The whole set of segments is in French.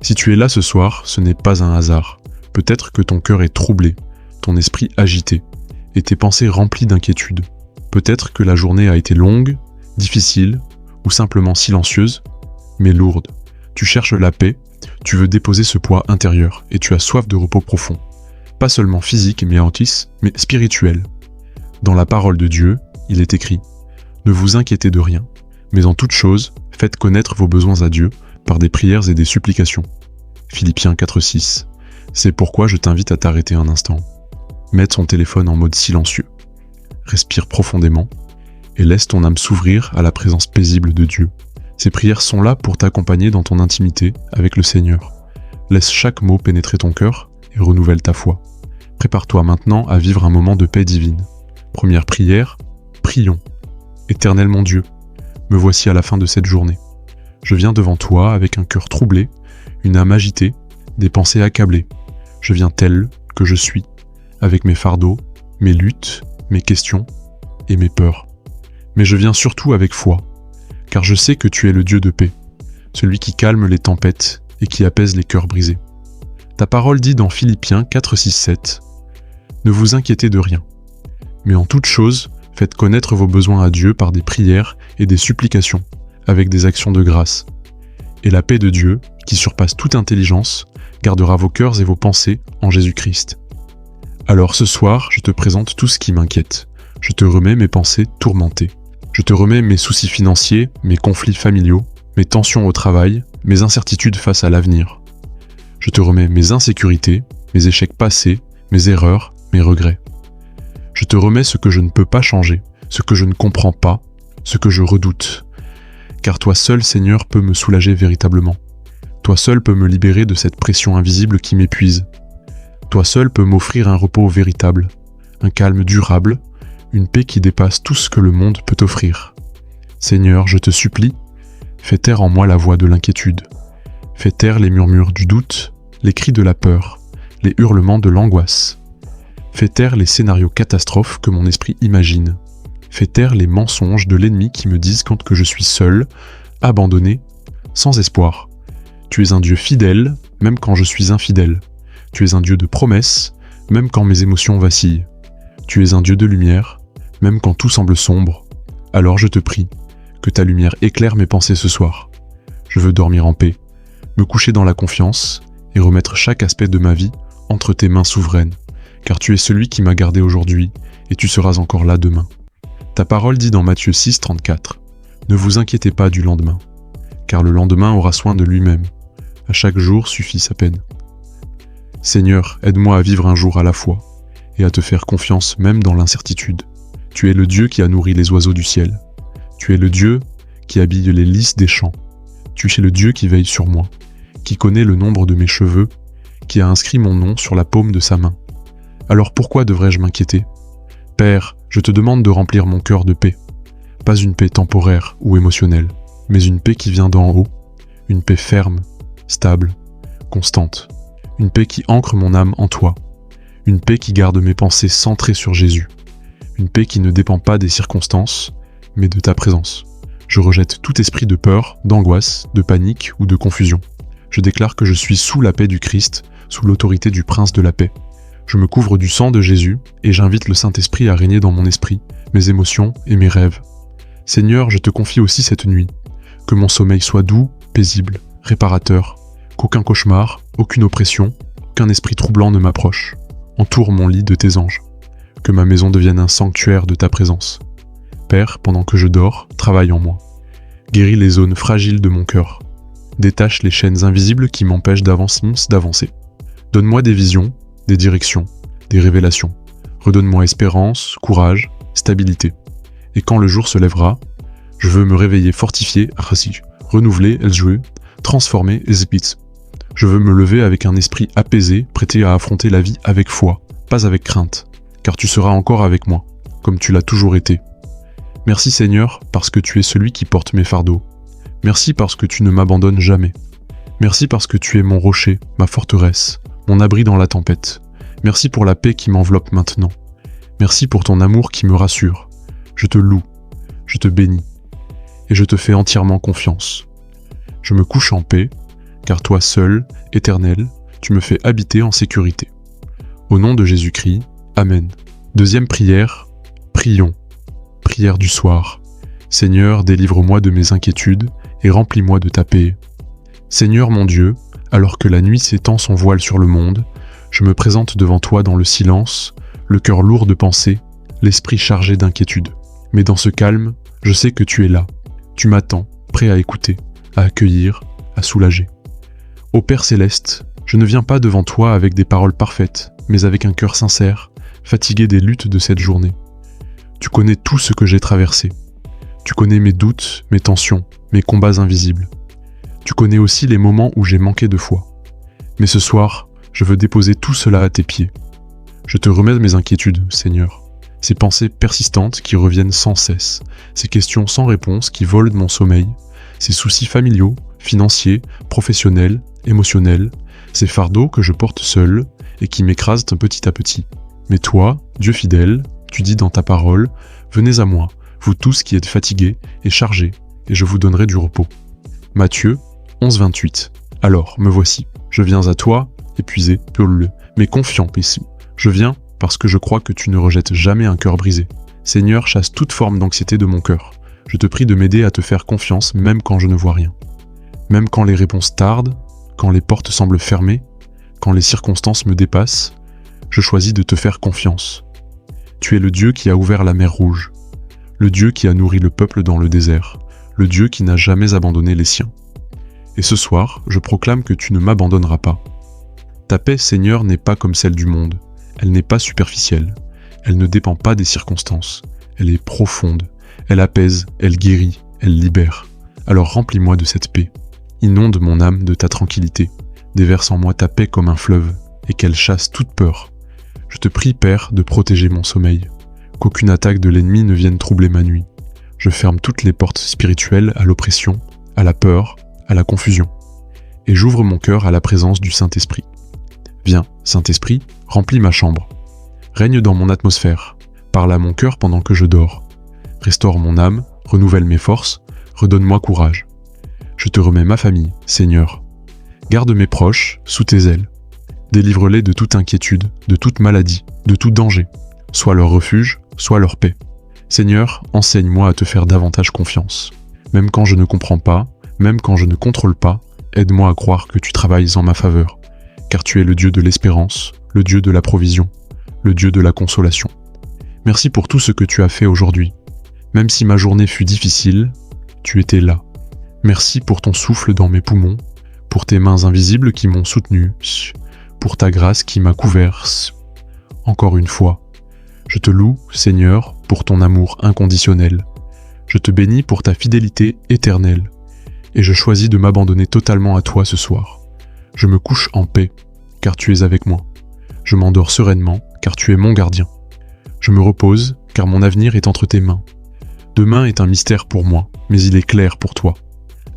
Si tu es là ce soir, ce n'est pas un hasard. Peut-être que ton cœur est troublé, ton esprit agité, et tes pensées remplies d'inquiétude. Peut-être que la journée a été longue, difficile, ou simplement silencieuse, mais lourde. Tu cherches la paix, tu veux déposer ce poids intérieur, et tu as soif de repos profond. Pas seulement physique, mais spirituel. Dans la parole de Dieu, il est écrit « Ne vous inquiétez de rien, mais en toute chose, faites connaître vos besoins à Dieu par des prières et des supplications. » Philippiens 4,6. C'est pourquoi je t'invite à t'arrêter un instant. Mets ton téléphone en mode silencieux. Respire profondément et laisse ton âme s'ouvrir à la présence paisible de Dieu. Ces prières sont là pour t'accompagner dans ton intimité avec le Seigneur. Laisse chaque mot pénétrer ton cœur et renouvelle ta foi. Prépare-toi maintenant à vivre un moment de paix divine. Première prière, prions. Éternel mon Dieu, me voici à la fin de cette journée. Je viens devant toi avec un cœur troublé, une âme agitée, des pensées accablées. Je viens tel que je suis, avec mes fardeaux, mes luttes, mes questions et mes peurs. Mais je viens surtout avec foi, car je sais que tu es le Dieu de paix, celui qui calme les tempêtes et qui apaise les cœurs brisés. Ta parole dit dans Philippiens 4, 6, 7 « Ne vous inquiétez de rien, mais en toute chose, faites connaître vos besoins à Dieu par des prières et des supplications, avec des actions de grâce. Et la paix de Dieu, qui surpasse toute intelligence, gardera vos cœurs et vos pensées en Jésus-Christ. » Alors ce soir, je te présente tout ce qui m'inquiète. Je te remets mes pensées tourmentées. Je te remets mes soucis financiers, mes conflits familiaux, mes tensions au travail, mes incertitudes face à l'avenir. Je te remets mes insécurités, mes échecs passés, mes erreurs, mes regrets. Je te remets ce que je ne peux pas changer, ce que je ne comprends pas, ce que je redoute. Car toi seul, Seigneur, peux me soulager véritablement. Toi seul peux me libérer de cette pression invisible qui m'épuise. Toi seul peux m'offrir un repos véritable, un calme durable, une paix qui dépasse tout ce que le monde peut offrir. Seigneur, je te supplie, fais taire en moi la voix de l'inquiétude. Fais taire les murmures du doute, les cris de la peur, les hurlements de l'angoisse. Fais taire les scénarios catastrophes que mon esprit imagine. Fais taire les mensonges de l'ennemi qui me disent quand que je suis seul, abandonné, sans espoir. Tu es un Dieu fidèle, même quand je suis infidèle. Tu es un Dieu de promesses, même quand mes émotions vacillent. Tu es un Dieu de lumière, même quand tout semble sombre. Alors je te prie, que ta lumière éclaire mes pensées ce soir. Je veux dormir en paix, me coucher dans la confiance et remettre chaque aspect de ma vie entre tes mains souveraines, car tu es celui qui m'a gardé aujourd'hui et tu seras encore là demain. Ta parole dit dans Matthieu 6, 34 « Ne vous inquiétez pas du lendemain, car le lendemain aura soin de lui-même. À chaque jour suffit sa peine. » Seigneur, aide-moi à vivre un jour à la fois et à te faire confiance même dans l'incertitude. Tu es le Dieu qui a nourri les oiseaux du ciel. Tu es le Dieu qui habille les lys des champs. Tu es le Dieu qui veille sur moi, qui connaît le nombre de mes cheveux, qui a inscrit mon nom sur la paume de sa main. Alors pourquoi devrais-je m'inquiéter ? Père, je te demande de remplir mon cœur de paix. Pas une paix temporaire ou émotionnelle, mais une paix qui vient d'en haut. Une paix ferme, stable, constante. Une paix qui ancre mon âme en toi. Une paix qui garde mes pensées centrées sur Jésus. Une paix qui ne dépend pas des circonstances, mais de ta présence. Je rejette tout esprit de peur, d'angoisse, de panique ou de confusion. Je déclare que je suis sous la paix du Christ, sous l'autorité du Prince de la paix. Je me couvre du sang de Jésus et j'invite le Saint-Esprit à régner dans mon esprit, mes émotions et mes rêves. Seigneur, je te confie aussi cette nuit. Que mon sommeil soit doux, paisible, réparateur. Qu'aucun cauchemar, aucune oppression, aucun esprit troublant ne m'approche. Entoure mon lit de tes anges. Que ma maison devienne un sanctuaire de ta présence. Père, pendant que je dors, travaille en moi. Guéris les zones fragiles de mon cœur. Détache les chaînes invisibles qui m'empêchent d'avancer. Donne-moi des visions, des directions, des révélations. Redonne-moi espérance, courage, stabilité. Et quand le jour se lèvera, je veux me réveiller fortifié, renouvelé, transformé, Je veux me lever avec un esprit apaisé, prêté à affronter la vie avec foi, pas avec crainte, car tu seras encore avec moi, comme tu l'as toujours été. Merci Seigneur, parce que tu es celui qui porte mes fardeaux. Merci parce que tu ne m'abandonnes jamais. Merci parce que tu es mon rocher, ma forteresse, mon abri dans la tempête. Merci pour la paix qui m'enveloppe maintenant. Merci pour ton amour qui me rassure. Je te loue, je te bénis, et je te fais entièrement confiance. Je me couche en paix, car toi seul, éternel, tu me fais habiter en sécurité. Au nom de Jésus-Christ, Amen. Deuxième prière, prions. Prière du soir. Seigneur, délivre-moi de mes inquiétudes et remplis-moi de ta paix. Seigneur mon Dieu, alors que la nuit s'étend son voile sur le monde, je me présente devant toi dans le silence, le cœur lourd de pensées, l'esprit chargé d'inquiétude. Mais dans ce calme, je sais que tu es là. Tu m'attends, prêt à écouter, à accueillir, à soulager. Ô Père céleste, je ne viens pas devant toi avec des paroles parfaites, mais avec un cœur sincère, fatigué des luttes de cette journée. Tu connais tout ce que j'ai traversé. Tu connais mes doutes, mes tensions, mes combats invisibles. Tu connais aussi les moments où j'ai manqué de foi. Mais ce soir, je veux déposer tout cela à tes pieds. Je te remets mes inquiétudes, Seigneur. Ces pensées persistantes qui reviennent sans cesse, ces questions sans réponse qui volent de mon sommeil, ces soucis familiaux, financiers, professionnels, émotionnels, ces fardeaux que je porte seul et qui m'écrasent petit à petit. Mais toi, Dieu fidèle, tu dis dans ta parole, « Venez à moi, vous tous qui êtes fatigués et chargés, et je vous donnerai du repos. » Matthieu 11, 28. Alors, me voici, je viens à toi, épuisé, mais confiant, Pessu. Je viens parce que je crois que tu ne rejettes jamais un cœur brisé. Seigneur, chasse toute forme d'anxiété de mon cœur. Je te prie de m'aider à te faire confiance même quand je ne vois rien. Même quand les réponses tardent, quand les portes semblent fermées, quand les circonstances me dépassent, je choisis de te faire confiance. Tu es le Dieu qui a ouvert la mer Rouge, le Dieu qui a nourri le peuple dans le désert, le Dieu qui n'a jamais abandonné les siens. Et ce soir, je proclame que tu ne m'abandonneras pas. Ta paix, Seigneur, n'est pas comme celle du monde. Elle n'est pas superficielle. Elle ne dépend pas des circonstances. Elle est profonde. Elle apaise, elle guérit, elle libère. Alors remplis-moi de cette paix. Inonde mon âme de ta tranquillité. Déverse en moi ta paix comme un fleuve, et qu'elle chasse toute peur. Je te prie, Père, de protéger mon sommeil. Qu'aucune attaque de l'ennemi ne vienne troubler ma nuit. Je ferme toutes les portes spirituelles à l'oppression, à la peur, à la confusion. Et j'ouvre mon cœur à la présence du Saint-Esprit. Viens, Saint-Esprit, remplis ma chambre. Règne dans mon atmosphère. Parle à mon cœur pendant que je dors. Restaure mon âme, renouvelle mes forces, redonne-moi courage. Je te remets ma famille, Seigneur. Garde mes proches sous tes ailes. Délivre-les de toute inquiétude, de toute maladie, de tout danger. Sois leur refuge, sois leur paix. Seigneur, enseigne-moi à te faire davantage confiance. Même quand je ne comprends pas, même quand je ne contrôle pas, aide-moi à croire que tu travailles en ma faveur. Car tu es le Dieu de l'espérance, le Dieu de la provision, le Dieu de la consolation. Merci pour tout ce que tu as fait aujourd'hui. Même si ma journée fut difficile, tu étais là. Merci pour ton souffle dans mes poumons, pour tes mains invisibles qui m'ont soutenu, pour ta grâce qui m'a couvert. Encore une fois, je te loue, Seigneur, pour ton amour inconditionnel. Je te bénis pour ta fidélité éternelle. Et je choisis de m'abandonner totalement à toi ce soir. Je me couche en paix, car tu es avec moi. Je m'endors sereinement, car tu es mon gardien. Je me repose, car mon avenir est entre tes mains. Demain est un mystère pour moi, mais il est clair pour toi.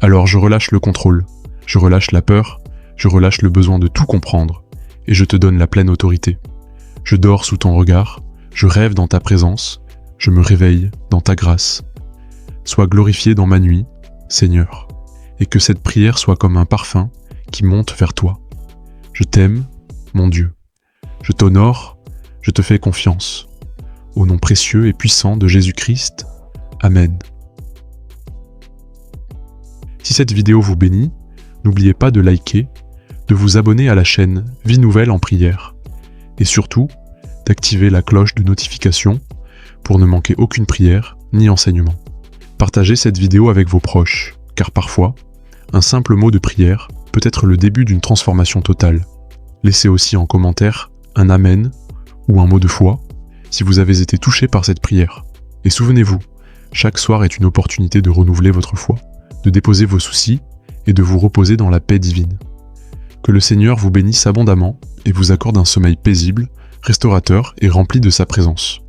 Alors je relâche le contrôle, je relâche la peur, je relâche le besoin de tout comprendre, et je te donne la pleine autorité. Je dors sous ton regard, je rêve dans ta présence, je me réveille dans ta grâce. Sois glorifié dans ma nuit, Seigneur, et que cette prière soit comme un parfum qui monte vers toi. Je t'aime, mon Dieu. Je t'honore, je te fais confiance. Au nom précieux et puissant de Jésus-Christ, Amen. Si cette vidéo vous bénit, n'oubliez pas de liker, de vous abonner à la chaîne Vie Nouvelle en prière, et surtout, d'activer la cloche de notification pour ne manquer aucune prière ni enseignement. Partagez cette vidéo avec vos proches, car parfois, un simple mot de prière peut être le début d'une transformation totale. Laissez aussi en commentaire un Amen ou un mot de foi si vous avez été touché par cette prière. Et souvenez-vous, chaque soir est une opportunité de renouveler votre foi, de déposer vos soucis et de vous reposer dans la paix divine. Que le Seigneur vous bénisse abondamment et vous accorde un sommeil paisible, restaurateur et rempli de sa présence.